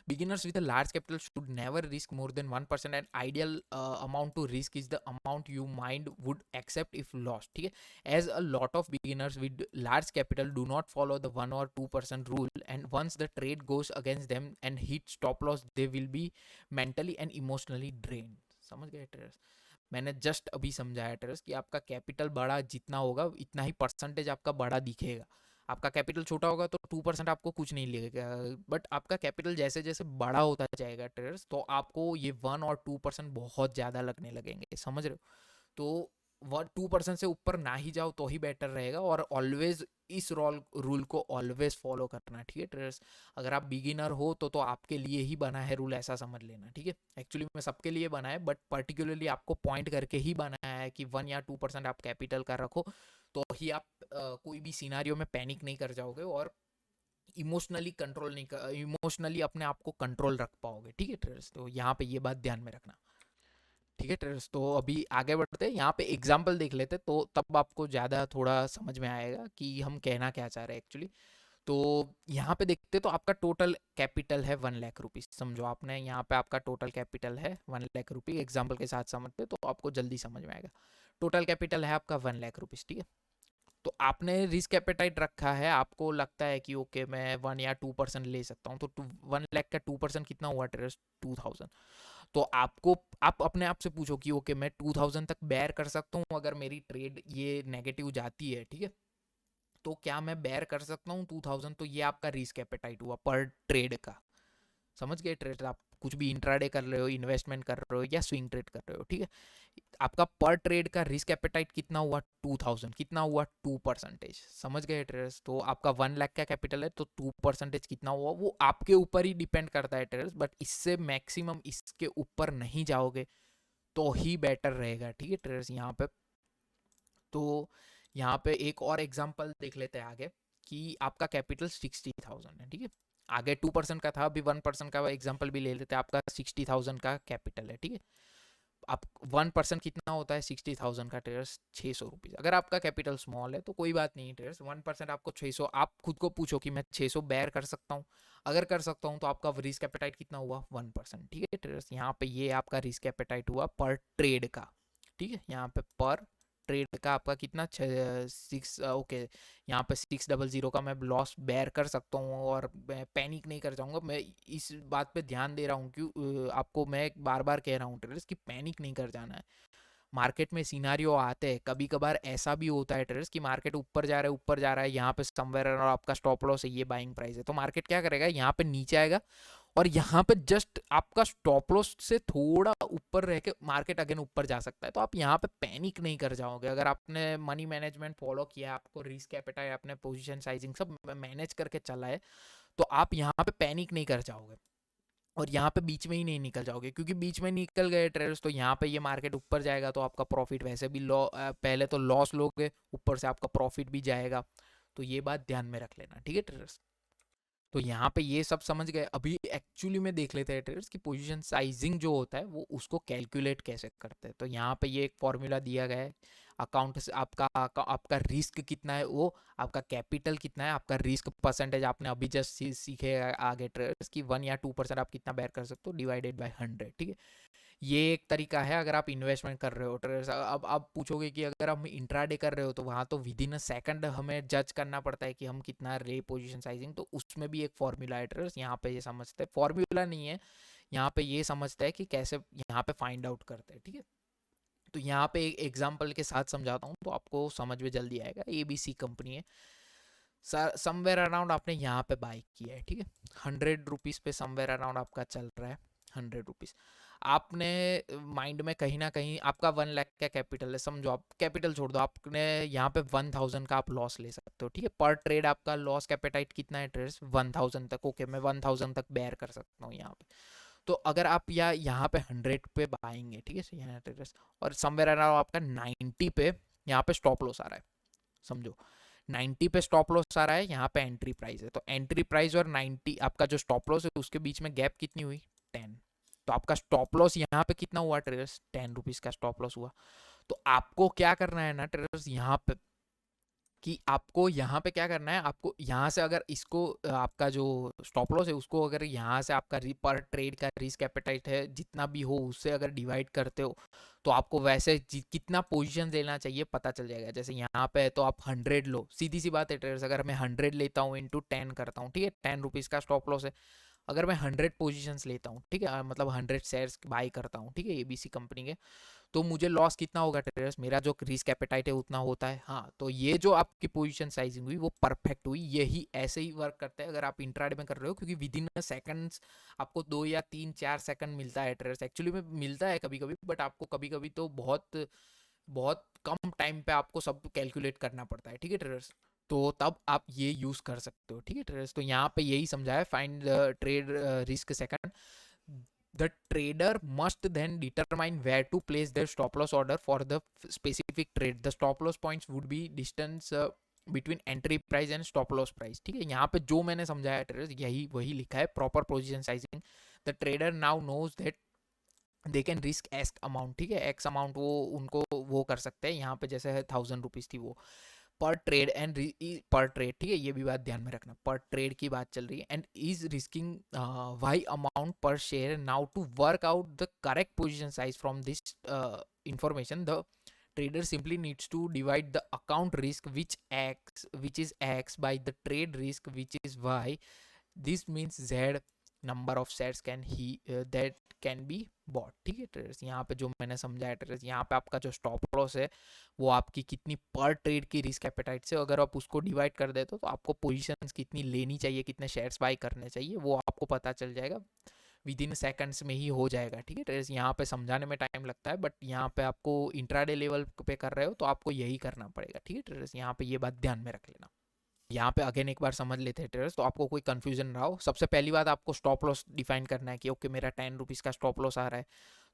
beginners with large capital should never risk more than 1% and ideal amount to risk is the amount you mind would accept if lost, ठीक है। As a lot of beginners with large capital do not follow the 1 or 2% rule and once the trade goes against them and hit stop loss they will be mentally and emotionally drain. समझ गए traders? मैंने just अभी समझाया traders कि आपका capital बड़ा जितना होगा इतना ही परसेंटेज आपका बड़ा दिखेगा। आपका कैपिटल छोटा होगा तो 2% आपको कुछ नहीं लगेगा, बट आपका कैपिटल जैसे जैसे बड़ा होता जाएगा ट्रेडर्स तो आपको ये 1 और 2% बहुत ज़्यादा लगने लगेंगे। समझ रहे हो? तो 2% से ऊपर ना ही जाओ तो ही बेटर रहेगा, और ऑलवेज इस रूल को ऑलवेज फॉलो करना, ठीक है ट्रेडर्स। अगर आप बिगिनर हो तो आपके लिए ही बना है रूल, ऐसा समझ लेना, ठीक है। एक्चुअली में सबके लिए बना है, बट पर्टिकुलरली आपको पॉइंट करके ही बनाया है कि 1 या 2% आप कैपिटल का रखो, तो ही आप कोई भी सिनारियो में पैनिक नहीं कर जाओगे और इमोशनली कंट्रोल नहीं कर, इमोशनली अपने आप को कंट्रोल रख पाओगे, ठीक है ट्रेडर्स। तो यहाँ पे ये बात ध्यान में रखना, ठीक है ट्रेडर्स। तो अभी आगे बढ़ते हैं, यहाँ पे एग्जाम्पल देख लेते तो तब आपको ज़्यादा थोड़ा समझ में आएगा कि हम कहना क्या चाह रहे हैं एक्चुअली। तो यहाँ पे देखते तो आपका टोटल कैपिटल है 1 लाख रुपीज़। समझो आपने यहाँ पे आपका टोटल कैपिटल है 1 लाख रुपी, एग्जाम्पल के साथ समझते तो आपको जल्दी समझ में आएगा। टोटल कैपिटल है आपका 1 लाख रुपीज़, ठीक है। तो आपने रिस्क एपेटाइट रखा है, आपको लगता है कि ओके मैं 1 या 2% ले सकता हूँ, तो 1 लाख का 2% कितना हुआ ट्रेडर्स? 2000। तो आप अपने आप से पूछो कि ओके मैं 2000 तक बेयर कर सकता हूँ अगर मेरी ट्रेड ये नेगेटिव जाती है, ठीक है। तो क्या मैं बेयर कर सकता हूँ 2000? तो ये आपका रिस्क एपेटाइट हुआ पर ट्रेड का। समझ गए ट्रेड? आप कुछ भी इंट्राडे कर रहे हो, इन्वेस्टमेंट कर रहे हो या स्विंग ट्रेड कर रहे हो, ठीक है। आपका पर ट्रेड का रिस्क एपेटाइट कितना हुआ? 2000। कितना हुआ? 2%। समझ गए ट्रेडर्स? तो आपका 1 लाख का कैपिटल है तो 2% कितना हुआ वो आपके ऊपर ही डिपेंड करता है ट्रेडर्स, बट इससे मैक्सिमम इसके ऊपर नहीं जाओगे तो ही बेटर रहेगा, ठीक है ट्रेडर्स। यहाँ पे तो यहाँ पे एक और एग्जांपल देख लेते हैं आगे, कि आपका कैपिटल 60,000 है, ठीक है। आगे 2% का था, अभी 1% का एग्जांपल भी ले लेते हैं। आपका 60,000 का कैपिटल है, ठीक है। आप 1% कितना होता है 60,000 का ट्रेडर्स? 600 रुपीज़। अगर आपका कैपिटल स्मॉल है तो कोई बात नहीं ट्रेडर्स, 1% आपको 600, आप खुद को पूछो कि मैं 600 बेयर कर सकता हूँ। अगर कर सकता हूँ तो आपका रिस्क एपेटाइट कितना हुआ? 1%, ठीक है ट्रेडर्स। यहाँ पे ये आपका रिस्क एपेटाइट हुआ पर ट्रेड का, ठीक है। यहाँ पे पर ट्रेड का आपका कितना? 6 ओके। यहाँ पे 600 का मैं लॉस बेयर कर सकता हूँ और मैं पैनिक नहीं कर जाऊँगा। मैं इस बात पे ध्यान दे रहा हूँ क्यों आपको मैं बार बार कह रहा हूँ ट्रेडर्स कि पैनिक नहीं कर जाना है। मार्केट में सिनारियो आते हैं, कभी कभार ऐसा भी होता है ट्रेडर्स कि मार्केट ऊपर जा रहा है, ऊपर जा रहा है, यहाँ पे समवेयर और आपका स्टॉप लॉस है, ये बाइंग प्राइस है, तो मार्केट क्या करेगा? यहाँ पे नीचे आएगा और यहाँ पे जस्ट आपका स्टॉप लॉस से थोड़ा ऊपर रह के मार्केट अगेन ऊपर जा सकता है। तो आप यहाँ पे पैनिक नहीं कर जाओगे अगर आपने मनी मैनेजमेंट फॉलो किया, आपको रिस्क एपेटाइट, आपने पोजीशन साइजिंग सब मैनेज करके चला है, तो आप यहाँ पे पैनिक नहीं कर जाओगे और यहाँ पे बीच में ही नहीं निकल जाओगे, क्योंकि बीच में निकल गए ट्रेडर्स तो यहाँ पे ये मार्केट ऊपर जाएगा तो आपका प्रॉफिट वैसे भी पहले तो लॉस लोगे, ऊपर से आपका प्रॉफिट भी जाएगा। तो ये बात ध्यान में रख लेना, ठीक है ट्रेडर्स। तो यहाँ पे ये सब समझ गए। अभी एक्चुअली में देख लेते हैं ट्रेडर्स कि पोजीशन साइजिंग जो होता है वो उसको कैलकुलेट कैसे करते हैं। तो यहाँ पे ये एक फॉर्मूला दिया गया है। अकाउंट से आपका आपका रिस्क कितना है, वो आपका कैपिटल कितना है, आपका रिस्क परसेंटेज आपने अभी जस्ट सीखे आगे ट्रेडर्स की 1 या 2% आप कितना बेयर कर सकते हो डिवाइडेड बाय 100, ठीक है। ये एक तरीका है अगर आप इन्वेस्टमेंट कर रहे हो ट्रेडर्स। अब आप पूछोगे कि अगर हम इंट्राडे कर रहे हो तो वहाँ तो विद इन अ सेकंड हमें जज करना पड़ता है कि हम कितना रे पोजीशन साइजिंग, तो उसमें भी एक फॉर्मूला है ट्रेडर्स। यहाँ पे ये समझते हैं, फॉर्मूला नहीं है, यहाँ पे ये समझते हैं कि कैसे यहाँ पे फाइंड आउट करते हैं, ठीक है। तो यहाँ पे एक एग्जाम्पल के साथ समझाता हूँ तो आपको समझ में जल्दी आएगा। ABC कंपनी है, समवेयर अराउंड आपने यहाँ पे बाई किया है, ठीक है। 100 रुपीज़ पे समवेयर अराउंड आपका चल रहा है, 100 रुपीज़। आपने माइंड में कहीं ना कहीं आपका 1 लाख का कैपिटल है, समझो आप कैपिटल छोड़ दो, आपने यहाँ पे 1000 का आप लॉस ले सकते हो, ठीक है। पर ट्रेड आपका लॉस कैपिटाइट कितना है ट्रेड्स? 1000 तक। ओके मैं 1000 तक बेयर कर सकता हूँ यहाँ पे। तो अगर आप यहाँ पे 100 पे बाएंगे, ठीक है यहाँ ट्रेडर्स, और समवेयर अराउंड आपका 90 पे यहाँ पे स्टॉप लॉस आ रहा है, समझो 90 पे स्टॉप लॉस आ रहा है, यहाँ पे एंट्री प्राइस है, तो एंट्री प्राइस और 90 आपका जो स्टॉप लॉस है उसके बीच में गैप कितनी हुई? 10। तो आपका स्टॉप लॉस यहाँ पे कितना हुआ ट्रेडर्स? 10 रुपीज़ का स्टॉप लॉस हुआ। तो आपको क्या करना है ना ट्रेडर्स यहाँ पे, कि आपको यहाँ पे क्या करना है, आपको यहाँ से अगर इसको आपका जो स्टॉप लॉस है उसको अगर यहाँ से आपका पर ट्रेड का रिस्क एपेटाइट है जितना भी हो उससे अगर डिवाइड करते हो तो आपको वैसे कितना पोजीशन लेना चाहिए पता चल जाएगा। जैसे यहाँ पे है तो आप 100 लो, सीधी सी बात है ट्रेडर्स, अगर मैं 100 लेता हूँ इंटू 10 करता हूँ, ठीक है, 10 रुपीज़ का स्टॉप लॉस है, अगर मैं 100 पोजीशंस लेता हूँ, ठीक है, मतलब 100 शेयर्स बाई करता हूँ, ठीक है, एबीसी कंपनी के, तो मुझे लॉस कितना होगा ट्रेडर्स, मेरा जो रिस्क एपेटाइट है उतना होता है। हाँ, तो ये जो आपकी पोजीशन साइजिंग हुई वो परफेक्ट हुई, यही ऐसे ही वर्क करता है अगर आप इंट्राडे में कर रहे हो, क्योंकि विद इन सेकंड्स आपको 2 या 3 4 सेकंड मिलता है ट्रेडर्स, एक्चुअली में मिलता है कभी कभी, बट आपको कभी कभी तो बहुत बहुत कम टाइम पे आपको सब कैलकुलेट करना पड़ता है, ठीक है ट्रेडर्स, तो तब आप ये यूज कर सकते हो, ठीक है ट्रेडर्स। तो यहाँ पे यही समझाया, find trade risk second, the trader must then determine where to place their stop loss order for the specific trade. The stop loss points would be distance between entry price and stop loss price, ठीक है। यहाँ पे जो मैंने समझाया traders यही वही लिखा है, proper position sizing, the trader now knows that they can risk x amount, ठीक है, एक्स अमाउंट वो उनको वो कर सकते हैं, यहाँ पे जैसे है 1000 रुपीज़ थी वो पर ट्रेड एंड पर ट्रेड, ठीक है, ये भी बात ध्यान में रखना, पर ट्रेड की बात चल रही है, and is risking Y amount per share. Now to work out the correct position size from this information, the trader simply needs to divide the account risk which is x by the trade risk which is y. This means z number of shares can he that can be bought, ठीक है traders. यहाँ पे जो मैंने समझाया traders, यहाँ पे आपका जो स्टॉप लॉस है वो आपकी कितनी पर ट्रेड की रिस्क एपेटाइट से अगर आप उसको डिवाइड कर देते हो तो आपको पोजीशंस कितनी लेनी चाहिए, कितने शेयर्स बाय करने चाहिए वो आपको पता चल जाएगा, विद इन सेकंड्स में ही हो जाएगा, ठीक है ट्रेडर्स। यहाँ पे समझाने में टाइम लगता है, बट यहाँ पे आपको इंट्राडे लेवल पे कर रहे हो तो आपको यही करना पड़ेगा, ठीक है ट्रेडर्स, यहाँ पे ये बात ध्यान में रख लेना। यहाँ पे अगेन एक बार समझ लेते हैं ट्रेडर्स, तो आपको कोई कंफ्यूजन ना हो। सबसे पहली बात आपको स्टॉप लॉस डिफाइन करना है कि ओके मेरा 10 रुपीज़ का स्टॉप लॉस आ रहा है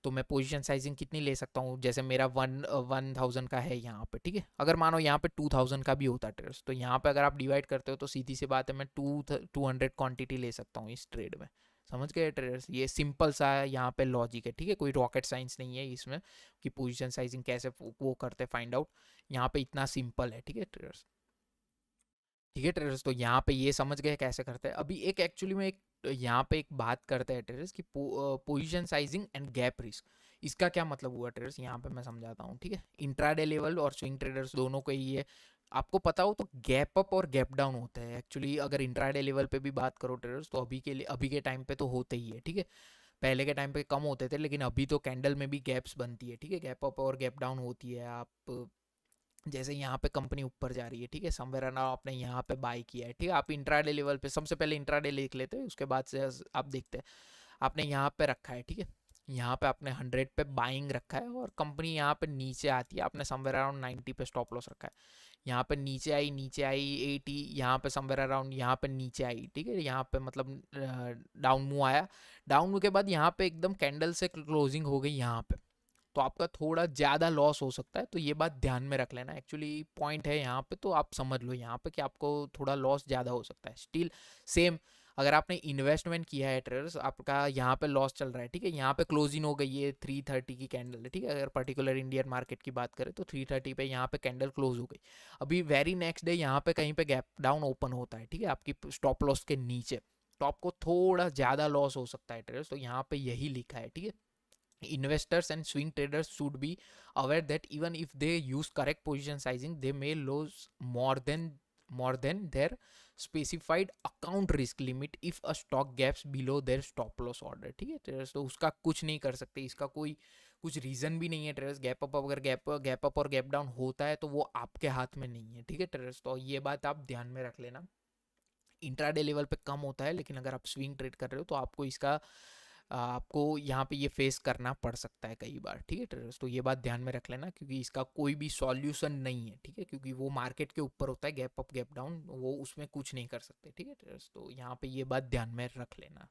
तो मैं पोजीशन साइजिंग कितनी ले सकता हूँ, जैसे मेरा 1000 का है यहाँ पे, ठीक है, अगर मानो यहाँ पे 2000 का भी होता है ट्रेडर्स तो यहाँ पे अगर आप डिवाइड करते हो तो सीधी सी बात है मैं 200 क्वांटिटी ले सकता हूँ इस ट्रेड में। समझ गए ट्रेडर्स, ये सिंपल सा यहाँ पे लॉजिक है, ठीक है, कोई रॉकेट साइंस नहीं है इसमें कि पोजीशन साइजिंग कैसे वो करते फाइंड आउट, यहाँ पे इतना सिंपल है, ठीक है ट्रेडर्स। ठीक है ट्रेडर्स, तो यहाँ पे ये समझ गए कैसे करते हैं। अभी एक एक्चुअली में एक यहाँ पे एक बात करते हैं ट्रेडर्स कि position sizing and gap risk, इसका क्या मतलब हुआ ट्रेडर्स, यहाँ पे मैं समझाता हूँ, ठीक है। इंट्राडे लेवल और स्विंग ट्रेडर्स दोनों को ही है, आपको पता हो तो गैप अप और गैप डाउन होता है एक्चुअली, अगर इंट्राडे लेवल पे भी बात करो ट्रेडर्स तो अभी के लिए अभी के टाइम पे तो होते ही है, ठीक है। पहले के टाइम पे कम होते थे लेकिन अभी तो कैंडल में भी गैप्स बनती है, ठीक है, गैप अप और गैप डाउन होती है। आप जैसे यहाँ पे कंपनी ऊपर जा रही है, ठीक है, समवेयर अराउंड आपने यहाँ पे बाय किया है, ठीक है, आप इंट्राडे लेवल पे सबसे पहले इंट्राडे लिख लेते हैं, उसके बाद से आप देखते हैं आपने यहाँ पे रखा है, ठीक है, यहाँ पे आपने 100 पे बाइंग रखा है और कंपनी यहाँ पे नीचे आती है, आपने समवेयर अराउंड 90 पे स्टॉप लॉस रखा है, यहाँ पे नीचे आई 80, यहाँ पे समवेयर अराउंड यहाँ पे नीचे आई, ठीक है, यहाँ पे मतलब डाउन मूव आया, डाउन मूव के बाद यहाँ पे एकदम कैंडल से क्लोजिंग हो गई यहाँ पे, तो आपका थोड़ा ज़्यादा लॉस हो सकता है, तो ये बात ध्यान में रख लेना, एक्चुअली पॉइंट है यहाँ पे, तो आप समझ लो यहाँ पे कि आपको थोड़ा लॉस ज़्यादा हो सकता है। स्टिल सेम, अगर आपने इन्वेस्टमेंट किया है ट्रेडर्स, आपका यहाँ पे लॉस चल रहा है, ठीक है, यहाँ पे क्लोजिंग हो गई है 330 की कैंडल है, ठीक है, अगर पर्टिकुलर इंडियन मार्केट की बात करें तो 330 पे यहाँ पे कैंडल क्लोज हो गई, अभी वेरी नेक्स्ट डे यहाँ पे कहीं पे गैप डाउन ओपन होता है, ठीक है, आपकी स्टॉप लॉस के नीचे, तो आपको थोड़ा ज़्यादा लॉस हो सकता है ट्रेडर्स, तो यहाँ पे यही लिखा है, ठीक है। Investors and swing traders should be aware that even if they use correct position sizing, they may lose more than their specified account risk limit if a stock gaps below their stop loss order, ठीक है traders, तो उसका कुछ नहीं कर सकते, इसका कोई कुछ रीजन भी नहीं है ट्रेडर्स, गैप अप अगर गैप अप और गैप डाउन होता है तो वो आपके हाथ में नहीं है, ठीक है ट्रेडर्स, तो ये बात आप ध्यान में रख लेना। इंट्राडे लेवल पे कम होता है लेकिन अगर आप स्विंग ट्रेड कर रहे हो तो आपको इसका आपको यहाँ पे ये फेस करना पड़ सकता है कई बार, ठीक है ट्रेडर्स, तो ये बात ध्यान में रख लेना क्योंकि इसका कोई भी सॉल्यूशन नहीं है, ठीक है, क्योंकि वो मार्केट के ऊपर होता है, गैप अप गैप डाउन वो उसमें कुछ नहीं कर सकते, ठीक है ट्रेडर्स, तो यहाँ पे ये बात ध्यान में रख लेना।